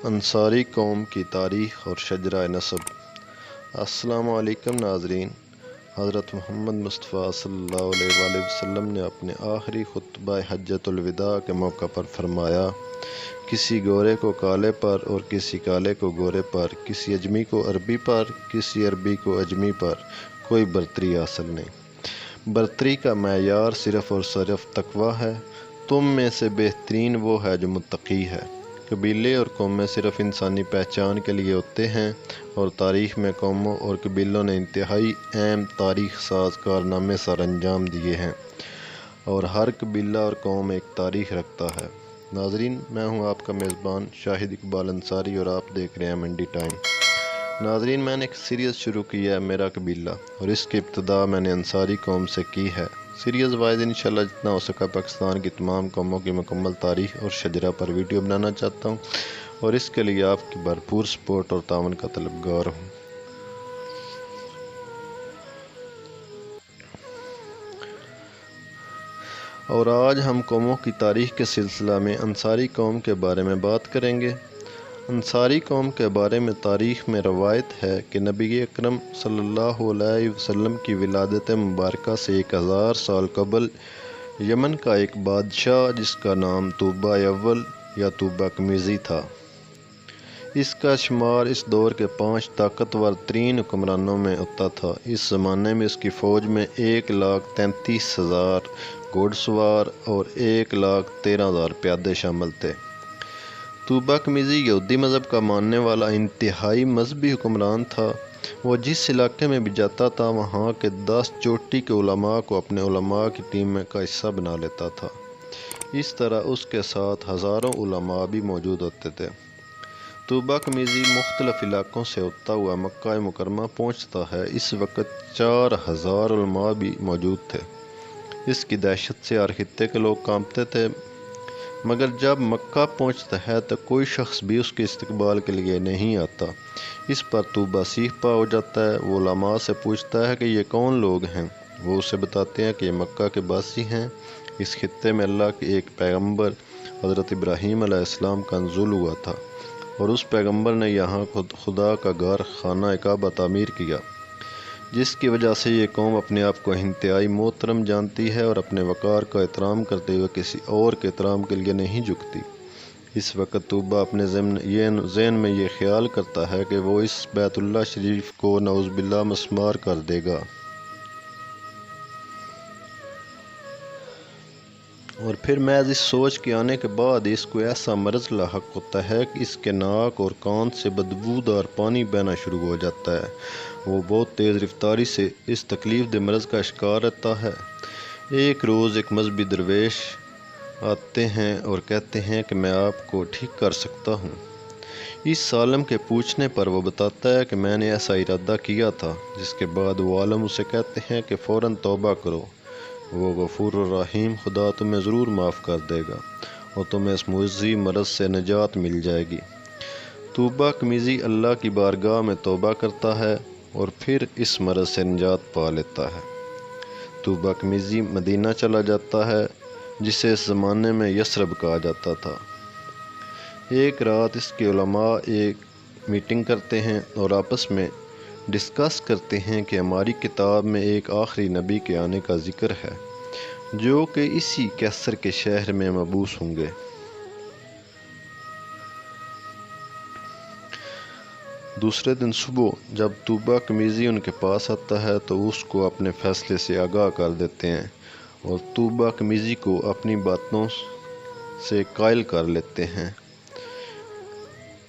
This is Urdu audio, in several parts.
انصاری قوم کی تاریخ اور شجرہ نسب۔ السلام علیکم ناظرین۔ حضرت محمد مصطفیٰ صلی اللہ علیہ وآلہ وسلم نے اپنے آخری خطبہ حجۃ الوداع کے موقع پر فرمایا، کسی گورے کو کالے پر اور کسی کالے کو گورے پر، کسی اجمی کو عربی پر، کسی عربی کو اجمی پر کوئی برتری حاصل نہیں۔ برتری کا معیار صرف اور صرف تقویٰ ہے۔ تم میں سے بہترین وہ ہے جو متقی ہے۔ قبیلے اور قومیں صرف انسانی پہچان کے لیے ہوتے ہیں، اور تاریخ میں قوموں اور قبیلوں نے انتہائی اہم تاریخ ساز کارنامے سر انجام دیے ہیں، اور ہر قبیلہ اور قوم ایک تاریخ رکھتا ہے۔ ناظرین، میں ہوں آپ کا میزبان شاہد اقبال انصاری، اور آپ دیکھ رہے ہیں منڈی ٹائم۔ ناظرین، میں نے ایک سیریز شروع کی ہے میرا قبیلہ، اور اس کی ابتدا میں نے انصاری قوم سے کی ہے۔ سیریز وائز انشاءاللہ جتنا ہو سکا پاکستان کی تمام قوموں کی مکمل تاریخ اور شجرہ پر ویڈیو بنانا چاہتا ہوں، اور اس کے لیے آپ کی بھرپور سپورٹ اور تعاون کا طلبگار ہوں۔ اور آج ہم قوموں کی تاریخ کے سلسلہ میں انصاری قوم کے بارے میں بات کریں گے۔ انصاری قوم کے بارے میں تاریخ میں روایت ہے کہ نبی اکرم صلی اللہ علیہ وسلم کی ولادت مبارکہ سے 1000 سال قبل یمن کا ایک بادشاہ جس کا نام طوبہ اول یا طوبہ قمیضی تھا۔ اس کا شمار اس دور کے 5 طاقتور ترین حکمرانوں میں ہوتا تھا۔ اس زمانے میں اس کی فوج میں 1,33,000 گھوڑ سوار اور 1,13,000 پیادے شامل تھے۔ طوبہ قمیضی یہودی مذہب کا ماننے والا انتہائی مذہبی حکمران تھا۔ وہ جس علاقے میں بھی جاتا تھا وہاں کے 10 چوٹی کے علماء کو اپنے علماء کی ٹیم میں کا حصہ بنا لیتا تھا۔ اس طرح اس کے ساتھ ہزاروں علماء بھی موجود ہوتے تھے۔ طوبہ قمیضی مختلف علاقوں سے ہوتا ہوا مکہ مکرمہ پہنچتا ہے۔ اس وقت 4000 علماء بھی موجود تھے۔ اس کی دہشت سے ہر خطے کے لوگ کانپتے تھے، مگر جب مکہ پہنچتا ہے تو کوئی شخص بھی اس کے استقبال کے لیے نہیں آتا۔ اس پر طوبہ سیخ پا ہو جاتا ہے۔ وہ علماء سے پوچھتا ہے کہ یہ کون لوگ ہیں؟ وہ اسے بتاتے ہیں کہ یہ مکہ کے باسی ہیں۔ اس خطے میں اللہ کے ایک پیغمبر حضرت ابراہیم علیہ السلام کا نزول ہوا تھا، اور اس پیغمبر نے یہاں خدا کا گھر خانہ کعبہ تعمیر کیا، جس کی وجہ سے یہ قوم اپنے آپ کو انتہائی محترم جانتی ہے اور اپنے وقار کا احترام کرتے ہوئے کسی اور کے احترام کے لیے نہیں جھکتی۔ اس وقت طوبہ اپنے ذہن میں یہ خیال کرتا ہے کہ وہ اس بیت اللہ شریف کو نعوذ باللہ مسمار کر دے گا، اور پھر محض اس سوچ کے آنے کے بعد اس کو ایسا مرض لاحق ہوتا ہے کہ اس کے ناک اور کان سے بدبودار پانی بہنا شروع ہو جاتا ہے۔ وہ بہت تیز رفتاری سے اس تکلیف دہ مرض کا شکار رہتا ہے۔ ایک روز ایک مذہبی درویش آتے ہیں اور کہتے ہیں کہ میں آپ کو ٹھیک کر سکتا ہوں۔ اس عالم کے پوچھنے پر وہ بتاتا ہے کہ میں نے ایسا ارادہ کیا تھا، جس کے بعد وہ عالم اسے کہتے ہیں کہ فوراً توبہ کرو، وہ غفور الرحیم خدا تمہیں ضرور معاف کر دے گا اور تمہیں اس معزی مرض سے نجات مل جائے گی۔ طوبہ قمیضی اللہ کی بارگاہ میں توبہ کرتا ہے اور پھر اس مرض سے نجات پا لیتا ہے۔ طوبہ قمیضی مدینہ چلا جاتا ہے، جسے اس زمانے میں یثرب کہا جاتا تھا۔ ایک رات اس کے علماء ایک میٹنگ کرتے ہیں اور آپس میں ڈسکس کرتے ہیں کہ ہماری کتاب میں ایک آخری نبی کے آنے کا ذکر ہے، جو کہ اسی کیسر کے شہر میں مبعوث ہوں گے۔ دوسرے دن صبح جب طوبہ قمیضی ان کے پاس آتا ہے تو اس کو اپنے فیصلے سے آگاہ کر دیتے ہیں، اور طوبہ قمیضی کو اپنی باتوں سے قائل کر لیتے ہیں۔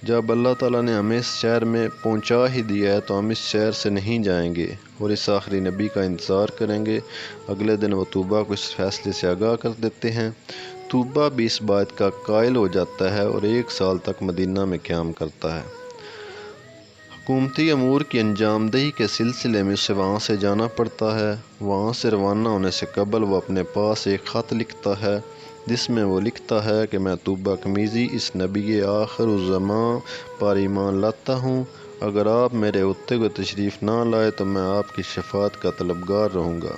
جب اللہ تعالیٰ نے ہمیں اس شہر میں پہنچا ہی دیا ہے تو ہم اس شہر سے نہیں جائیں گے اور اس آخری نبی کا انتظار کریں گے۔ اگلے دن وہ طوبہ کو اس فیصلے سے آگاہ کر دیتے ہیں۔ طوبہ بھی اس بات کا قائل ہو جاتا ہے اور 1 سال تک مدینہ میں قیام کرتا ہے۔ حکومتی امور کی انجام دہی کے سلسلے میں اسے وہاں سے جانا پڑتا ہے۔ وہاں سے روانہ ہونے سے قبل وہ اپنے پاس ایک خط لکھتا ہے، جس میں وہ لکھتا ہے کہ میں طوبہ قمیضی اس نبی آخر الزمان پر ایمان لاتا ہوں۔ اگر آپ میرے ہوتے ہوئے تشریف نہ لائے تو میں آپ کی شفاعت کا طلبگار رہوں گا۔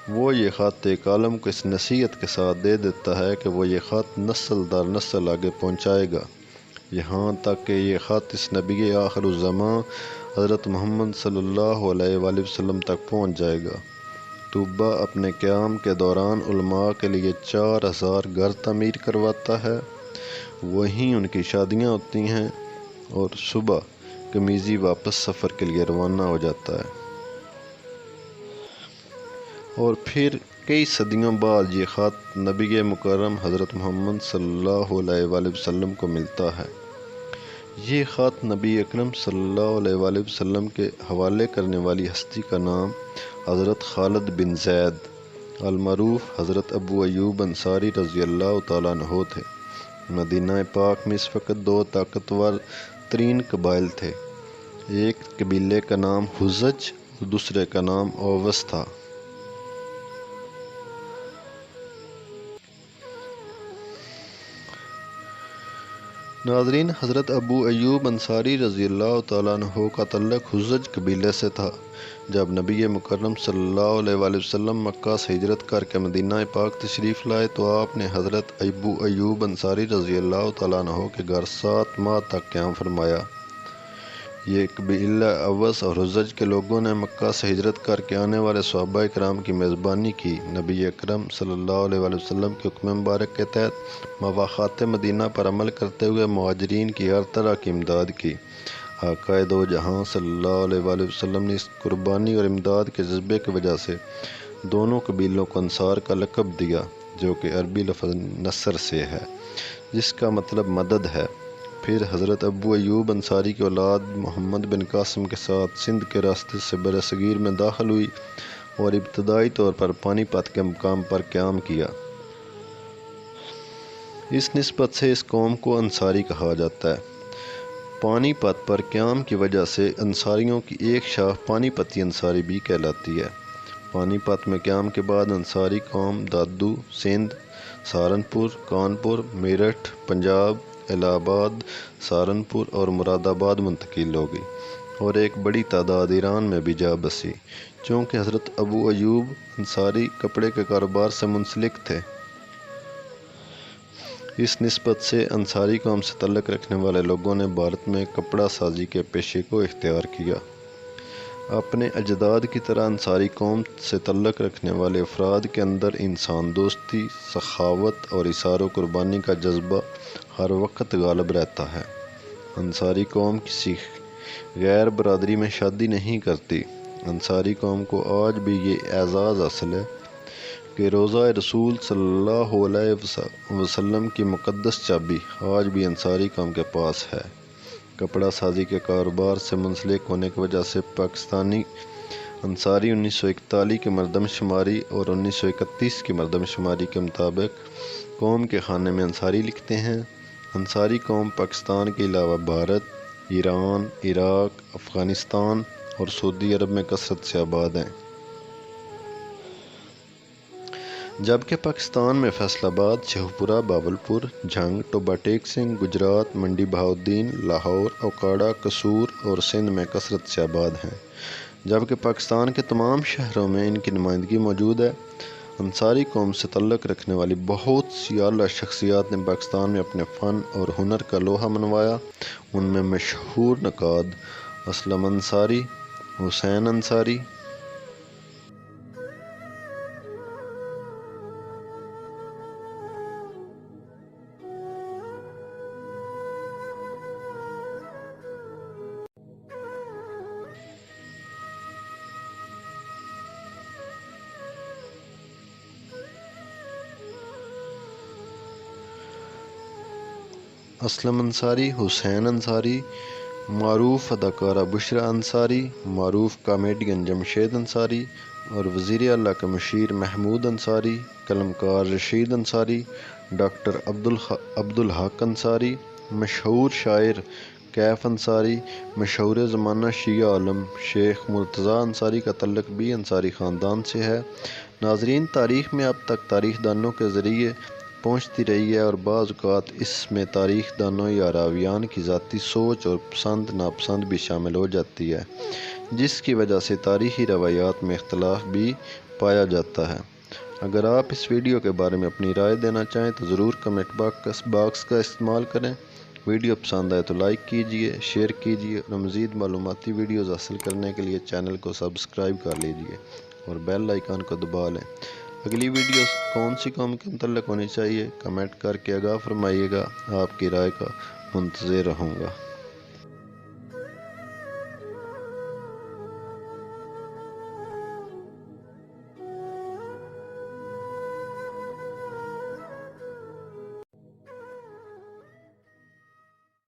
وہ یہ خط ایک عالم کو اس نصیحت کے ساتھ دے دیتا ہے کہ وہ یہ خط نسل در نسل آگے پہنچائے گا۔ یہاں تک کہ یہ خط اس نبی آخر الزمان حضرت محمد صلی اللہ علیہ وآلہ وسلم تک پہنچ جائے گا۔ طوبہ اپنے قیام کے دوران علماء کے لیے 4000 گھر تعمیر کرواتا ہے، وہیں ان کی شادیاں ہوتی ہیں اور صبح قمیضی واپس سفر کے لیے روانہ ہو جاتا ہے۔ اور پھر کئی صدیوں بعد یہ خط نبی مکرم حضرت محمد صلی اللہ علیہ وآلہ وسلم کو ملتا ہے۔ یہ خط نبی اکرم صلی اللہ علیہ وآلہ وسلم کے حوالے کرنے والی ہستی کا نام حضرت خالد بن زید المعروف حضرت ابو ایوب انصاری رضی اللہ تعالیٰ عنہ تھے۔ مدینہ پاک میں اس وقت 2 طاقتور ترین قبائل تھے، ایک قبیلے کا نام حزج اور دوسرے کا نام اوس تھا۔ ناظرین، حضرت ابو ایوب انصاری رضی اللہ تعالیٰ عنہ کا تعلق حزج قبیلے سے تھا۔ جب نبی مکرم صلی اللہ علیہ وآلہ وسلم مکہ سے ہجرت کر کے مدینہ پاک تشریف لائے تو آپ نے حضرت ابو ایوب انصاری رضی اللہ تعالیٰ عنہ کے گھر 7 ماہ تک قیام فرمایا۔ یہ قبیلہ اوس اور حزج کے لوگوں نے مکہ سے ہجرت کر کے آنے والے صحابہ کرام کی میزبانی کی۔ نبی اکرم صلی اللہ علیہ وآلہ وسلم کے حکم مبارک کے تحت مواخات مدینہ پر عمل کرتے ہوئے مہاجرین کی ہر طرح کی امداد کی۔ آقائے دو جہاں صلی اللہ علیہ وآلہ وسلم نے اس قربانی اور امداد کے جذبے کی وجہ سے دونوں قبیلوں کو انصار کا لقب دیا، جو کہ عربی لفظ نصر سے ہے، جس کا مطلب مدد ہے۔ پھر حضرت ابو ایوب انصاری کی اولاد محمد بن قاسم کے ساتھ سندھ کے راستے سے برصغیر میں داخل ہوئی اور ابتدائی طور پر پانی پت کے مقام پر قیام کیا۔ اس نسبت سے اس قوم کو انصاری کہا جاتا ہے۔ پانی پت پر قیام کی وجہ سے انصاریوں کی ایک شاخ پانی پتی انصاری بھی کہلاتی ہے۔ پانی پت میں قیام کے بعد انصاری قوم دادو، سندھ، سہارنپور، کانپور، میرٹھ، پنجاب، الہ آباد، سہارنپور اور مراد آباد منتقل ہو گئی اور ایک بڑی تعداد ایران میں بھی جا بسی، چونکہ حضرت ابو ایوب انصاری کپڑے کے کاروبار سے منسلک تھے۔ اس نسبت سے انصاری قوم سے تعلق رکھنے والے لوگوں نے بھارت میں کپڑا سازی کے پیشے کو اختیار کیا۔ اپنے اجداد کی طرح انصاری قوم سے تعلق رکھنے والے افراد کے اندر انسان دوستی، سخاوت اور اثار و قربانی کا جذبہ ہر وقت غالب رہتا ہے۔ انصاری قوم کسی غیر برادری میں شادی نہیں کرتی۔ انصاری قوم کو آج بھی یہ اعزاز حاصل ہے کہ روضہ رسول صلی اللہ علیہ وسلم کی مقدس چابی آج بھی انصاری قوم کے پاس ہے۔ کپڑا سازی کے کاروبار سے منسلک ہونے کی وجہ سے پاکستانی انصاری 1941 کی مردم شماری اور 1931 کی مردم شماری کے مطابق قوم کے خانے میں انصاری لکھتے ہیں۔ انصاری قوم پاکستان کے علاوہ بھارت، ایران، عراق، افغانستان اور سعودی عرب میں کثرت سے آباد ہیں، جبکہ پاکستان میں فیصل آباد، شیخوپورہ، باولپور، جھنگ، ٹوبہ ٹیک سنگھ، گجرات، منڈی بہاؤالدین، لاہور، اوکاڑہ، قصور اور سندھ میں کثرت سے آباد ہیں، جبکہ پاکستان کے تمام شہروں میں ان کی نمائندگی موجود ہے۔ انصاری قوم سے تعلق رکھنے والی بہت سی اعلیٰ شخصیات نے پاکستان میں اپنے فن اور ہنر کا لوہا منوایا۔ ان میں مشہور نقاد اسلم انصاری، حسین انصاری، اسلم انصاری، حسین انصاری، معروف اداکارہ بشریٰ انصاری، معروف کامیڈین جمشید انصاری اور وزیر اعلیٰ کا مشیر محمود انصاری، قلمکار رشید انصاری، ڈاکٹر عبدالحق انصاری، مشہور شاعر کیف انصاری، مشہور زمانہ شیعہ عالم شیخ مرتضیٰ انصاری کا تعلق بھی انصاری خاندان سے ہے۔ ناظرین، تاریخ میں اب تک تاریخ دانوں کے ذریعے پہنچتی رہی ہے اور بعض اوقات اس میں تاریخ دانوں یا راویان کی ذاتی سوچ اور پسند ناپسند بھی شامل ہو جاتی ہے، جس کی وجہ سے تاریخی روایات میں اختلاف بھی پایا جاتا ہے۔ اگر آپ اس ویڈیو کے بارے میں اپنی رائے دینا چاہیں تو ضرور کمنٹ باکس کا استعمال کریں ویڈیو پسند آئے تو لائک کیجئے، شیئر کیجئے اور مزید معلوماتی ویڈیوز حاصل کرنے کے لیے چینل کو سبسکرائب کر لیجئے اور بیل آئیکن کو دبا لیں۔ اگلی ویڈیوز کون سی قوم کے متعلق ہونی چاہیے کمنٹ کر کے آگاہ فرمائیے گا، آپ کی رائے کا منتظر رہوں گا۔